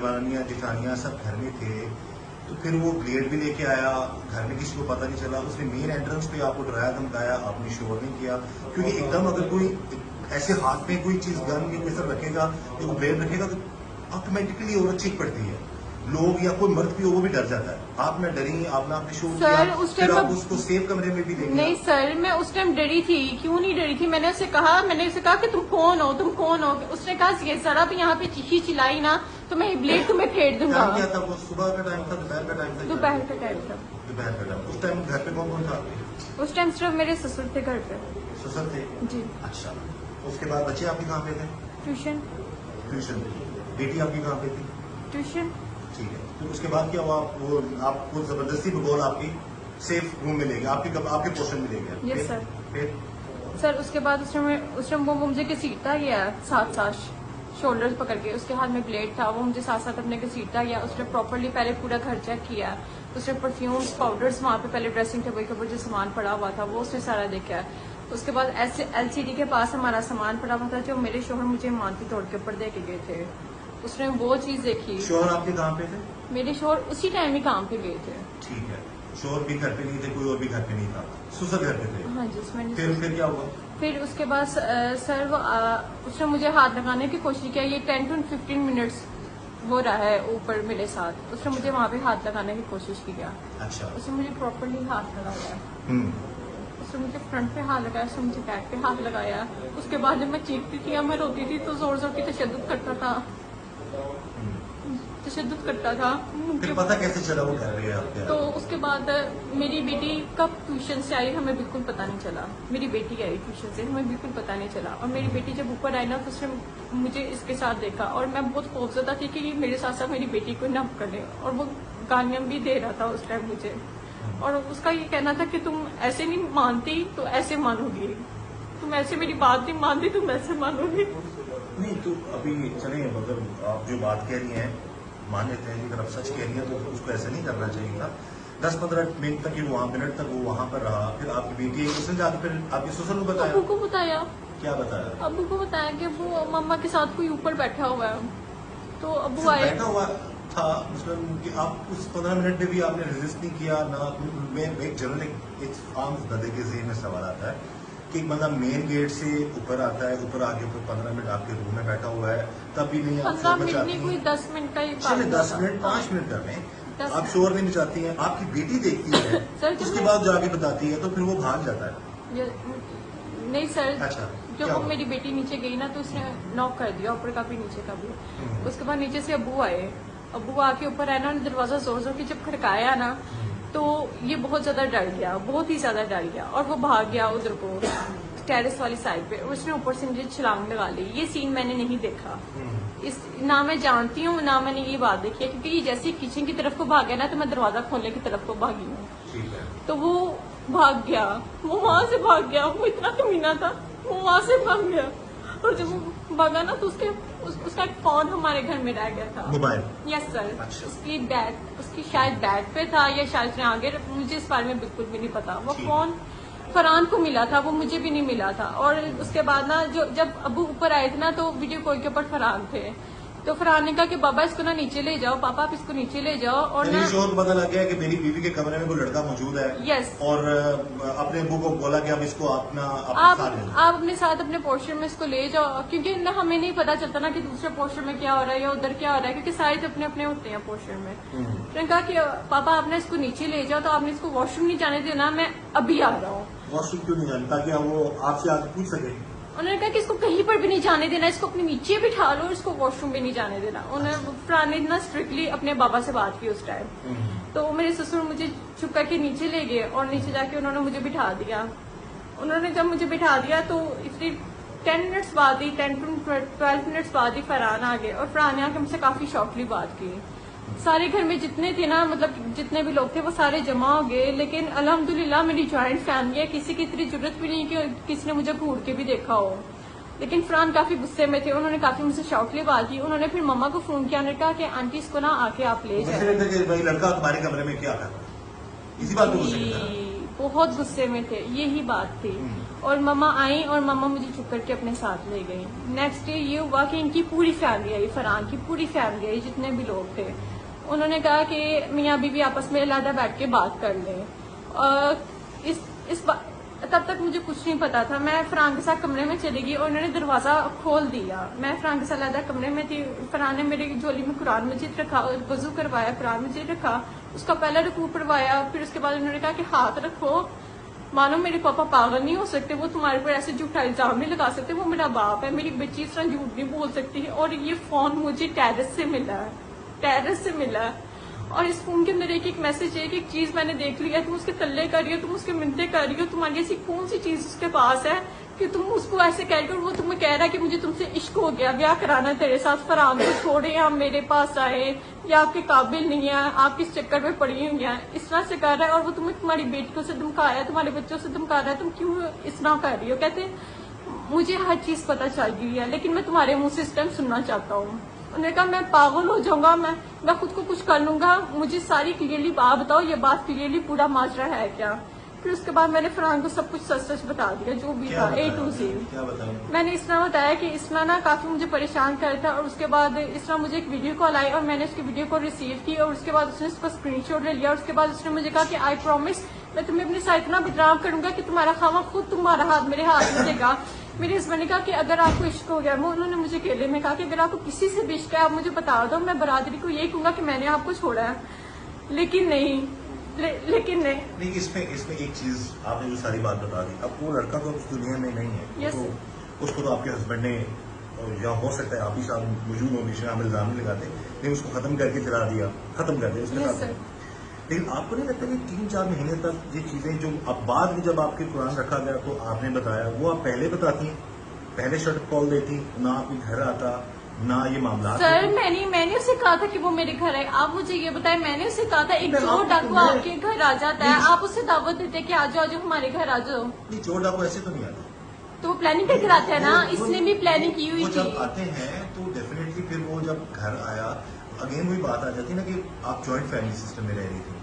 वानिया जिठानिया सब घर में थे, तो फिर वो ब्लेड भी लेके आया, घर में किसी को पता नहीं चला। उसने मेन एंट्रेंस पे आपको डराया धमकाया, आपने शोर नहीं किया, क्योंकि एकदम अगर कोई ऐसे हाथ में कोई चीज गन या कोई सब रखेगा या वो ब्लेड रखेगा तो ऑटोमेटिकली औरत चीख पड़ती है, लोग या कोई मर्द भी हो वो भी डर जाता है। आप ना डरी, आपने आपने शोर किया, फिर आप उसको सेफ कमरे में भी लेंगे। नहीं सर, मैं उस टाइम डरी थी। क्यों नहीं डरी थी? मैंने उसे कहा कि तुम कौन हो, तुम कौन हो? उसने कहा जरा भी यहाँ पे चीखी चिल्लाई ना तो मैं ब्लेड तुम्हें फेंक दूंगा। क्या था वो? सुबह का टाइम था, दोपहर का टाइम था? दोपहर का टाइम था। दोपहर का टाइम। उस टाइम घर पे कौन कौन था? उस टाइम सिर्फ मेरे ससुर थे घर पे। ससुर थे जी। अच्छा, उसके बाद बच्चे आपके कहाँ पे थे? ट्यूशन। ट्यूशन। बेटी आपकी कहाँ पे थी? ट्यूशन। ठीक है, तो उसके बाद क्या हुआ? वो आपको जबरदस्ती बगौल आपकी सेफ रूम में ले गया, आपके पोर्शन में ले गया? Yes sir. फिर सर उसके बाद उस टाइम वो मुझे घसीटता गया साथ शोल्डर पकड़ के, उसके हाथ में ब्लेड था, वो मुझे साथ साथ अपने घसीटता गया। उसने प्रॉपर्ली पहले पूरा घर चेक किया, उसने परफ्यूम्स पाउडर्स वहाँ पे पहले ड्रेसिंग टेबल के ऊपर जो सामान पड़ा हुआ था वो उसने सारा देखा। उसके बाद ऐसे LCD के पास हमारा सामान पड़ा हुआ था जो मेरे शोहर मुझे मानती तोड़ के ऊपर दे के गए थे, उसने वो चीज देखी। शोहर आपके कहाँ पे थे? मेरे शोहर उसी टाइम ही काम पे गए थे। ठीक है, शोहर भी घर पे नहीं थे, कोई और भी घर पे नहीं था, ससुर घर पे थे? हाँ जी। फिर क्या हुआ? फिर उसके बाद सर उसने मुझे हाथ लगाने की कोशिश किया। ये 10 to 15 मिनट्स वो रहा है ऊपर मेरे साथ। उसने मुझे वहाँ पे हाथ लगाने की कोशिश किया। अच्छा। उसने मुझे प्रॉपर्ली हाथ लगाया। उसने मुझे फ्रंट पे हाथ लगाया, उसने मुझे बैक पे हाथ लगाया। उसके बाद जब मैं चीखती थी या मैं रोती थी तो जोर जोर की तशद्दुद करता था। फिर पता कैसे चला वो कर रही है आपके? तो उसके बाद मेरी बेटी कब ट्यूशन से आई हमें बिल्कुल पता नहीं चला। मेरी बेटी आई ट्यूशन से, हमें बिल्कुल पता नहीं चला। और मेरी बेटी जब ऊपर आई ना तो उसने मुझे इसके साथ देखा और मैं बहुत खौफजदा थी कि मेरे साथ साथ मेरी बेटी को न पकड़े। और वो गालियां भी दे रहा था उस टाइम मुझे, और उसका ये कहना था कि तुम ऐसे नहीं मानती तो ऐसे मानोगी, तुम ऐसे मेरी बात नहीं मानती तुम ऐसे मानोगी। नहीं तो अभी चले, मतलब आप जो बात कह रही हैं मान लेते हैं, अगर आप सच कह रही हैं तो उसको ऐसा नहीं करना चाहिए था। 10-15 मिनट तक मिनट तक वो वहाँ पर रहा, फिर आपकी बेटी उसने जाकर फिर आपके ससुर को बताया? अबू को बताया। क्या बताया? अबू को बताया कि वो मम्मा के साथ कोई ऊपर बैठा हुआ है। तो अबू आए। बैठा हुआ था मतलब कि आप उस 15 मिनट में भी आपने रेजिस्ट नहीं किया ना? एक जनरल एक आम बंदे के ज़हन में सवाल आता है कि एक बंदा मेन गेट से ऊपर आता है, ऊपर आके ऊपर 15 मिनट आपके रूम में बैठा हुआ है, तब भी नहीं 15 मिनट नहीं, कोई 10 मिनट का ही। चले 10 मिनट 5 मिनट कर लें, आप शोर नहीं मचाती हैं, आपकी बेटी देखती है उसके बाद जाके बताती है तो फिर वो भाग जाता है? नहीं सर। अच्छा, जब वो मेरी बेटी नीचे गई ना तो उसने नॉक कर दिया, ऊपर का भी नीचे का भी। उसके बाद नीचे से अबू आए, अबू आके ऊपर आए ना, दरवाजा जोर जोर की जब खड़काया ना तो ये बहुत ज्यादा डर गया, बहुत ही ज्यादा डर गया और वो भाग गया उधर को टेरेस वाली साइड पे। उसने ऊपर से मुझे छलांग लगा ली। ये सीन मैंने नहीं देखा, ना मैं जानती हूँ ना मैंने ये बात देखी है, क्योंकि ये जैसे किचन की तरफ को भाग गया ना तो मैं दरवाजा खोलने की तरफ को भागी हूँ। तो वो भाग गया, वो वहां से भाग गया, वो इतना कमीना था, वो वहां से भाग गया। और जब वो भागा ना तो उसका फोन हमारे घर में रह गया था, मोबाइल। Yes sir. अच्छा। उसकी शायद बैग पे था या शायद उसने आगे, मुझे इस बारे में बिल्कुल भी नहीं पता। वो फोन फरहान को मिला था, वो मुझे भी नहीं मिला था। और उसके बाद ना जब अबू ऊपर आए थे ना तो वीडियो कॉल के ऊपर फरहान थे, तो फरहान ने कहा कि बाबा इसको ना नीचे ले जाओ, पापा आप इसको नीचे ले जाओ। और ना शोर पता लग गया कि मेरी बीवी के कमरे में कोई लड़का मौजूद है। यस। और अपने अबू को बोला कि अब इसको आप अपने साथ अपने पोर्शन में इसको ले जाओ, क्योंकि ना हमें नहीं पता चलता ना कि दूसरे पोर्शन में क्या हो रहा है या उधर क्या हो रहा है, क्योंकि सारे अपने अपने होते हैं पोर्शन में। तो कहा कि पापा आपने इसको नीचे ले जाओ, तो आपने इसको वॉशरूम नहीं जाने देना, मैं अभी आ रहा हूँ। वॉशरूम क्यों नहीं जाने, ताकि वो आपसे आगे पूछ सके? उन्होंने कहा कि इसको कहीं पर भी नहीं जाने देना, इसको अपने नीचे बिठा लो और इसको वॉशरूम भी नहीं जाने देना। उन्होंने फरहान ने ना स्ट्रिक्टली अपने बाबा से बात की उस टाइम। तो मेरे ससुर मुझे चुप करके नीचे ले गए और नीचे जाके उन्होंने मुझे बिठा दिया। उन्होंने जब मुझे बिठा दिया तो इतनी 10 मिनट्स बाद ही 10 to 12 मिनट्स बाद ही फरहान आ गए। और फरहान ने आके मुझसे काफी शॉर्टली बात की। सारे घर में जितने थे ना, मतलब जितने भी लोग थे वो सारे जमा हो गए। लेकिन अल्हम्दुलिल्लाह मेरी ज्वाइंट फैमिली है, किसी की इतनी जरूरत भी नहीं कि किसी ने मुझे घूर के भी देखा हो। लेकिन फरहान काफी गुस्से में थे, उन्होंने काफी मुझसे शॉर्टली बात की। उन्होंने फिर मम्मा को फोन किया, उन्होंने कहा कि आंटी इसको ना आके आप ले जाए। लड़का तुम्हारे कमरे में क्या कर रहा है? इसी बात बहुत गुस्से में थे, यही बात थी। और मम्मा आई और मम्मा मुझे चुप करके अपने साथ ले गई। नेक्स्ट डे ये हुआ कि इनकी पूरी फैमिली आई, फरहान की पूरी फैमिली आई, जितने भी लोग थे। उन्होंने कहा कि मियाँ बीवी आपस में अलहदा बैठ के बात कर लें। तब तक मुझे कुछ नहीं पता था। मैं फरहान के साथ कमरे में चली गई और उन्होंने दरवाजा खोल दिया। मैं फरहान के साथ अलहदा कमरे में थी। फरहान ने मेरी झोली में कुरान मजीद रखा, वजू करवाया, कुरान मजीद रखा, उसका पहला रुकू पढ़वाया। फिर उसके बाद उन्होंने कहा कि हाथ रखो, मानो मेरे पापा पागल नहीं हो सकते, वो तुम्हारे पर ऐसे झूठा इल्जाम नहीं लगा सकते, वो मेरा बाप है, मेरी बच्ची इस तरह झूठ नहीं बोल सकती है। और ये फोन मुझे टेरेस से मिला है, टेरेस से मिला है। और इस फोन के अंदर एक मैसेज है कि एक चीज मैंने देख लिया, तुम उसके तल्ले कर रही हो, तुम उसके मिन्नते कर रही हो, तुम्हारी ऐसी कौन सी चीज उसके पास है कि तुम उसको ऐसे कह रही हो। वो तुम्हें कह रहा है कि मुझे तुमसे इश्क हो गया, ब्याह कराना तेरे साथ, फरहान को छोड़े आप मेरे पास आए, या आपके काबिल नहीं है, आप किस चक्कर में पड़ी हुई हैं, इस तरह से कर रहा है। और वो तुम्हें तुम्हारी बेटियों से धमका रहा है, तुम्हारे बच्चों से धमका रहा है, तुम क्यों इस तरह कर रही हो। कहते मुझे हर चीज पता चल गई है, लेकिन मैं तुम्हारे मुंह से इस टाइम सुनना चाहता हूँ। उन्होंने कहा मैं पागल हो जाऊंगा, मैं खुद को कुछ कर लूंगा, मुझे सारी क्लियरली बात बताओ, ये बात क्लियरली पूरा माजरा है क्या। फिर उसके बाद मैंने फरहान को सब कुछ सच सच बता दिया, जो भी था A to Z। मैंने इस तरह बताया कि इसमें ना काफी मुझे परेशान कर था। और उसके बाद इस तरह मुझे एक वीडियो कॉल आई और मैंने उसकी वीडियो को रिसीव की और उसके बाद उसने उसका स्क्रीनशॉट ले लिया। और उसके बाद उसने मुझे कहा कि आई प्रॉमिस मैं तुम्हें अपने साथ इतना बदनाम करूंगा कि तुम्हारा खावा खुद तुम्हारा हाथ मेरे हाथ में देगा। मेरे हस्बैंड ने कहा कि अगर आपको इश्क हो गया, उन्होंने मुझे अकेले में कहा कि अगर आपको किसी से भी इश्क है आप मुझे बता दो, मैं बरादरी को यही कहूंगा कि मैंने आपको छोड़ा है। लेकिन नहीं, लेकिन नहीं। इसमें एक चीज आपने जो सारी बात बता दी, अब वो लड़का तो उस दुनिया में नहीं है। यस तो उसको तो आपके हस्बैंड ने, या हो सकता है आप ही साहब मौजूद हो, बीच में आप इल्जाम नहीं लगाते, लेकिन उसको खत्म करके चला दिया, खत्म कर दिया उसके साथ। लेकिन आपको नहीं लगता कि 3-4 महीने तक ये चीजें जो अब बाद में जब आपके कुरान रखा गया तो आपने बताया, वो आप पहले बताती, पहले शर्ट कॉल देती, ना आपके घर आता, ना ये मामला। सर मैंने उसे कहा था कि वो मेरे घर आए। आप मुझे ये बताएं, मैंने उसे कहा था एक चोर डाकू आपके घर आ जाता है, आप उसे दावत देते कि आ जाओ हमारे घर आ जाओ। नहीं, चोर डाकू ऐसे तो नहीं आते, तो वो प्लानिंग करके आते हैं ना, इसने भी प्लानिंग की हुई थी। जब आते हैं तो डेफिनेटली फिर वो जब घर आया, अगेन वही बात आ जाती है ना कि आप जॉइंट फैमिली सिस्टम में रह रही थी।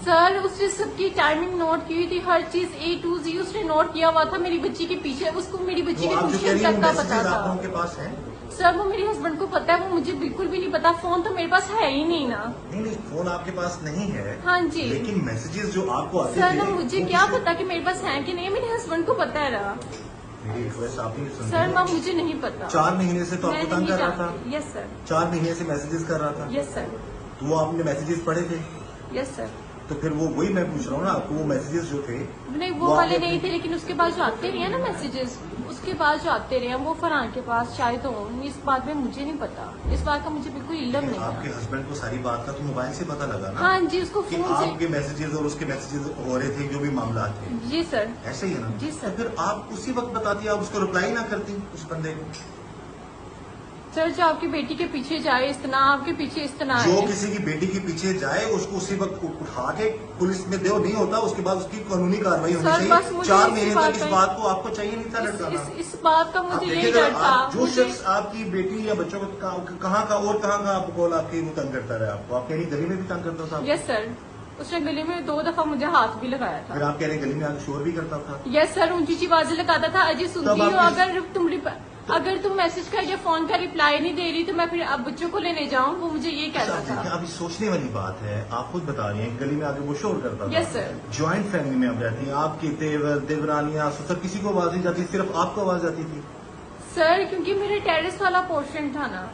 सर उसने सबकी टाइमिंग नोट की हुई थी, हर चीज A to Z उसने नोट किया हुआ था मेरी बच्ची के पीछे। उसको मेरी बच्ची के पीछे तक का पता था। उनके पास है सर, वो मेरे हस्बैंड को पता है, वो मुझे बिल्कुल भी नहीं पता। फोन तो मेरे पास है ही नहीं ना। नहीं, फोन आपके पास नहीं है। हाँ जी, लेकिन मैसेजेस जो आपको आते सर ना मुझे क्या पता कि मेरे पास है कि नहीं, मेरे हस्बैंड को पता है रहा। मेरी रिक्वेस्ट आप ही सुन। सर ना मुझे नहीं पता। 4 महीने से तो आपको तंग कर रहा था। Yes sir. 4 महीने से मैसेजेस कर रहा था। Yes sir. तो वो आपने मैसेजेस पढ़े थे? Yes sir. तो फिर वो वही मैं पूछ रहा हूँ ना आपको, वो मैसेजेस जो थे नहीं वो वाले नहीं थे, लेकिन उसके बाद जो आते रहे ना मैसेजेस, उसके बाद जो आते रहे वो फरहान के पास शायद हो। इस बात में मुझे नहीं पता, इस बात का मुझे बिल्कुल इल्म नहीं आपके है। हस्बैंड को सारी बात का तो मोबाइल से पता लगा ना? हाँ जी, उसको कि फोन से आपके मैसेजेस और उसके मैसेजेस हो रहे थे, जो भी मामला थे। जी सर। ऐसे ही है ना? जी सर। तो फिर आप उसी वक्त बताती, आप उसको रिप्लाई ना करती उस बंदे को। सर जो आपकी बेटी के पीछे जाए इतना, आपके पीछे इतना जो है। किसी की बेटी के पीछे जाए उसको उसी वक्त उठा के पुलिस में दो, नहीं होता उसके बाद उसकी कानूनी कार्रवाई होनी सर, बस चाहिए। मुझे 4 इस महीने बात तक इस का- बात को आपको चाहिए नहीं था लटकाना। इस बात का आप मुझे यही देखिएगा, डर था। आप जो मुझे- शख्स आपकी बेटी या बच्चों को कहाँ का और कहाँ का आपको कॉल आपके वो तंग करता रहा, आपको आप कह रही गली में भी तंग करता था? यस सर, उसने गली में 2 दफा मुझे हाथ भी लगाया फिर था। आप कह रहे गली में आगे शोर भी करता था? यस सर, ऊंची ऊंची आवाजें लगाता था, अजय सुनती तब हो, आपके- अगर तुम मैसेज का या फोन का रिप्लाई नहीं दे रही तो मैं फिर अब बच्चों को लेने जाऊं, वो मुझे ये कहता अच्छा, था। अभी सोचने वाली बात है, आप खुद बता रही हैं गली में आगे वो शोर करता था। Yes sir. ज्वाइंट फैमिली में आप रहती हैं, आपके देवर देवरानियां ससुर किसी को आवाज नहीं जाती, सिर्फ आपको आवाज जाती थी? सर क्योंकि मेरे टेरेस वाला पोर्शन था ना।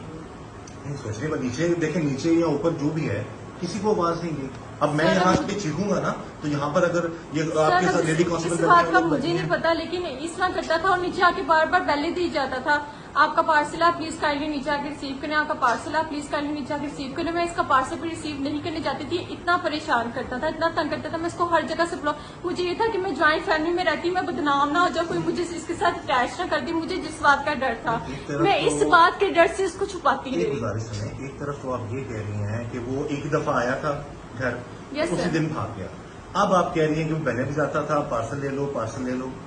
नहीं, सोचने पर नीचे देखें, नीचे या ऊपर जो भी है किसी को आवाज नहीं गई। अब मैं सर, यहाँ पे चीखूंगा ना तो यहाँ पर अगर ये आपके साथ लेडी इस कांस्टेबल बात का मुझे नहीं पता, लेकिन इस तरह करता था और नीचे आके बार बार बैले दी जाता था, आपका पार्सल आप प्लीज काइंडली नीचे आके रिसीव करें, आपका पार्सल आप प्लीज काइंडली नीचे आके रिसीव करें। मैं इसका पार्सल भी रिसीव नहीं करने जाती थी, इतना परेशान करता था, इतना तंग करता था। मैं इसको हर जगह से मुझे ये था कि मैं ज्वाइंट फैमिली में रहती, मैं बदनाम ना हो जाऊँ, कोई मुझे इसके साथ अटैच ना कर दी। मुझे जिस बात का डर था मैं इस बात के डर से इसको छुपाती रही। गुजारिश सुने, एक तरफ तो आप ये कह रही हैं कि वो एक दफा आया था घर, Yes, उसी sir. दिन भाग गया, अब आप कह रही हैं कि वो पहले भी जाता था, पार्सल ले लो,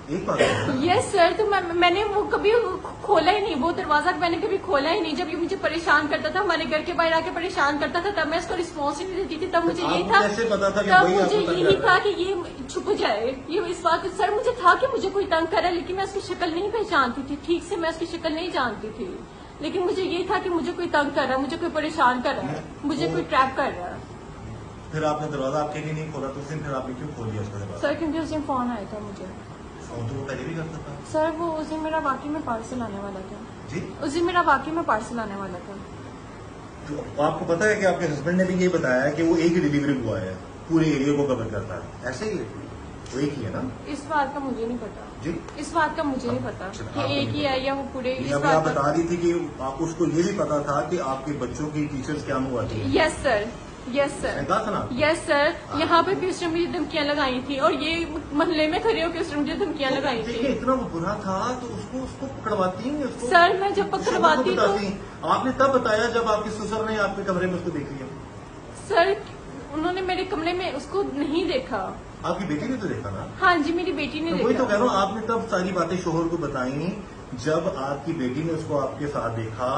एक बात है ना? यस सर, तो मैंने वो कभी खोला ही नहीं, वो दरवाजा मैंने कभी खोला ही नहीं। जब ये मुझे परेशान करता था, हमारे घर के बाहर आके परेशान करता था, तब मैं इसको रिस्पॉन्स ही नहीं देती थी। तब मुझे यही आपको था, कैसे पता था कि तब वही मुझे आपको तंग यही कर रहा था कि ये छुप जाए। ये इस बात सर मुझे था कि मुझे कोई तंग कर रहा है, लेकिन मैं उसकी शक्ल नहीं पहचानती थी ठीक से, मैं उसकी शक्ल नहीं जानती थी। लेकिन मुझे ये था कि मुझे कोई तंग कर रहा है, मुझे कोई परेशान कर रहा है, मुझे कोई ट्रैप कर रहा है। फिर आपने दरवाजा आपके लिए नहीं खोला तो उस दिन फिर आपने क्यों खोल दिया उसका दरवाजा? सर क्योंकि उस दिन फोन आया था मुझे। फोन तो वो पहले भी करता था। सर वो उस दिन मेरा वाकई में पार्सल आने वाला था। जी, उस दिन मेरा वाकई में पार्सल आने वाला था। तो आपको पता है कि आपके हस्बैंड ने भी ये बताया कि वो एक ही डिलीवरी बॉय है, पूरे एरिया को कवर करता है, ऐसे ही है? वो एक ही है ना? इस बात का मुझे नहीं पता जी, इस बात का मुझे नहीं पता अच्छा, कि आपको एक नहीं ही है या वो पूरे। इस अभी आप बात बता का रही थी कि आप उसको ये भी पता था कि आपके बच्चों की टीचर्स क्या मंगवाती है। यस सर, यस सर, कहा था ना? Yes sir. यहाँ पे भी उसने मुझे धमकियां लगाई थी, और ये मोहल्ले में खड़े होकर उसने मुझे धमकियां लगाई देखिए, थी। इतना वो बुरा था तो उसको पकड़वाती हैं उसको। सर मैं जब पकड़वाती तो आपने तब बताया जब आपके ससुर ने आपके कमरे में उसको देख लिया। सर उन्होंने मेरे कमरे में उसको नहीं देखा। आपकी बेटी ने तो देखा ना? हाँ जी, मेरी बेटी ने तो वही तो देखा। कह रहा हूँ, आपने तब सारी बातें शोहर को बताई जब आपकी बेटी ने उसको आपके साथ देखा,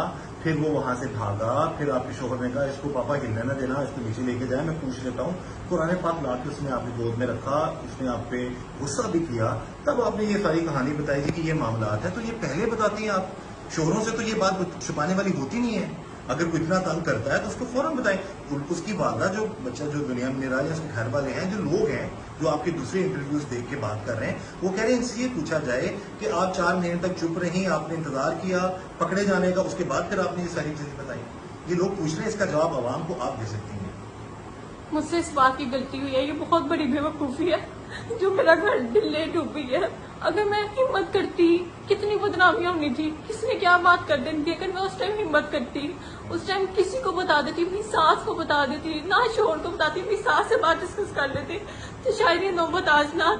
फिर वो वहां से भागा, फिर आपके शोहर ने कहा इसको पापा हिलने न देना, इसको नीचे लेके जाए, मैं पूछ लेता हूँ। कुरान पाक ला के उसने आपकी गोद में रखा, उसने आप पे गुस्सा भी किया, तब आपने ये सारी कहानी बताई थी कि ये मामला है। तो ये पहले बताती हैं आप शोहरों से, तो ये बात छुपाने वाली होती नहीं है। अगर कोई इतना तंग करता है तो उसको फौरन बताएं। उसकी वालदा जो बच्चा जो दुनिया में रहा है, उसके घर वाले हैं, जो लोग हैं जो आपके दूसरे इंटरव्यूज देख के बात कर रहे हैं, वो कह रहे हैं इनसे ये पूछा जाए कि आप 4 महीने तक चुप रही, आपने इंतजार किया पकड़े जाने का, उसके बाद फिर आपने ये सारी चीजें बताई। ये लोग पूछ रहे हैं, इसका जवाब आवाम को आप दे सकती हैं। मुझसे इस बात की गलती हुई है, ये बहुत बड़ी बेवकूफी है जो मेरा घर ढिल्ले डूबी है। अगर मैं हिम्मत करती, कितनी बदनामी होनी थी, किसने क्या बात कर देनी थी। अगर मैं उस टाइम हिम्मत करती, उस टाइम किसी को बता देती, अपनी सास को बता देती, ना शोहर को बताती, अपनी सास से बात डिस्कस कर लेती, तो शायद ये नौबत आज ना